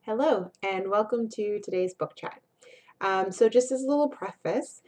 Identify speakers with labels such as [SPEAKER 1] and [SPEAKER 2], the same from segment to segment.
[SPEAKER 1] Hello, and welcome to today's book chat. So just as a little preface,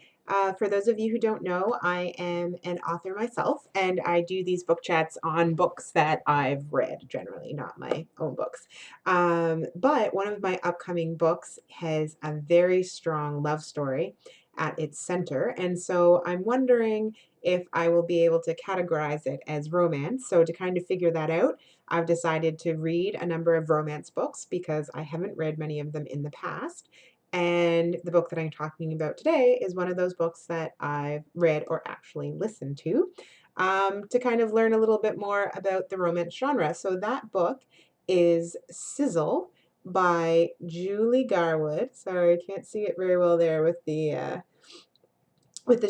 [SPEAKER 1] for those of you who don't know, I am an author myself, and I do these book chats on books that I've read, generally, not my own books. But one of my upcoming books has a very strong love story at its center, and so I'm wondering if I will be able to categorize it as romance. So to kind of figure that out, I've decided to read a number of romance books because I haven't read many of them in the past. And the book that I'm talking about today is one of those books that I've read or actually listened to kind of learn a little bit more about the romance genre. So that book is Sizzle by Julie Garwood. Sorry, I can't see it very well there with the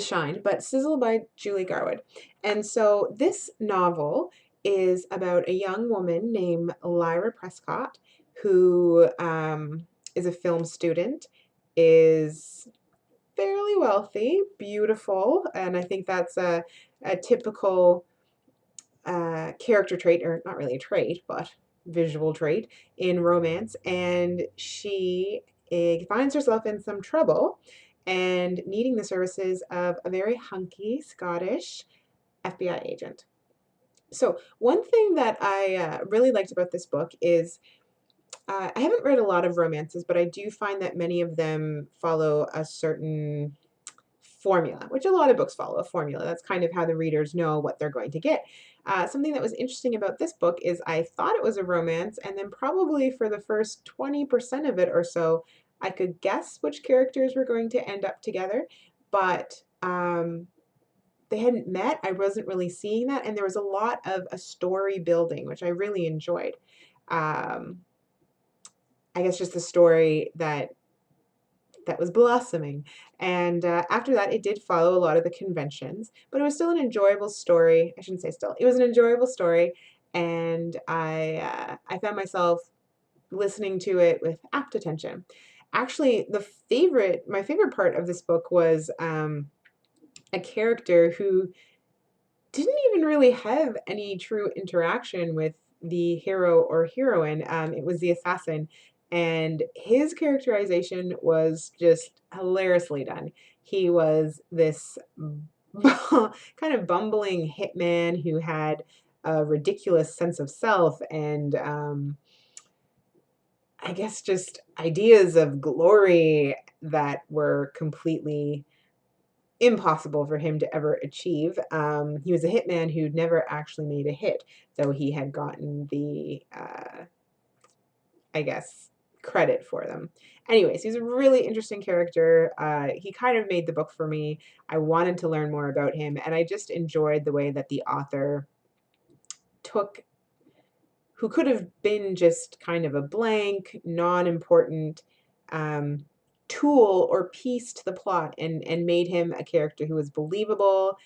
[SPEAKER 1] shine, but Sizzle by Julie Garwood. And so this novel is about a young woman named Lyra Prescott who is a film student, is fairly wealthy, beautiful, and I think that's a typical character trait, or not really a trait, but visual trait in romance. And she finds herself in some trouble and needing the services of a very hunky Scottish FBI agent. So, one thing that I really liked about this book is I haven't read a lot of romances, but I do find that many of them follow a certain formula, which a lot of books follow a formula. That's kind of how the readers know what they're going to get. Something that was interesting about this book is I thought it was a romance, and then probably for the first 20% of it or so, I could guess which characters were going to end up together, but they hadn't met. I wasn't really seeing that, and there was a lot of a story building, which I really enjoyed. Um, I guess just the story that was blossoming. And after that, it did follow a lot of the conventions, but it was still an enjoyable story. I shouldn't say still. It was an enjoyable story, and I found myself listening to it with apt attention. Actually, my favorite part of this book was a character who didn't even really have any true interaction with the hero or heroine. It was the assassin, and his characterization was just hilariously done. He was this kind of bumbling hitman who had a ridiculous sense of self and I guess just ideas of glory that were completely impossible for him to ever achieve. He was a hitman who'd never actually made a hit, though he had gotten the, I guess, credit for them. Anyways, he's a really interesting character. He kind of made the book for me. I wanted to learn more about him, and I just enjoyed the way that the author took who could have been just kind of a blank, non-important um, tool or piece to the plot and made him a character who was believable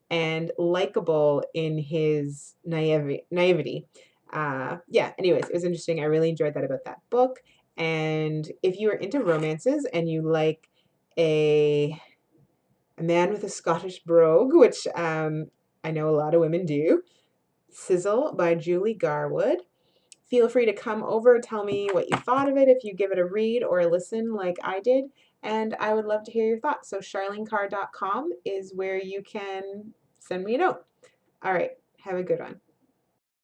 [SPEAKER 1] and likable in his naivety. Yeah, anyways, it was interesting. I really enjoyed that about that book. And if you are into romances and you like a, a man with a Scottish brogue, which I know a lot of women do, Sizzle by Julie Garwood. Feel free to come over, tell me what you thought of it, if you give it a read or a listen like I did, and I would love to hear your thoughts. So charlenecarr.com is where you can send me a note. All right, have a good one.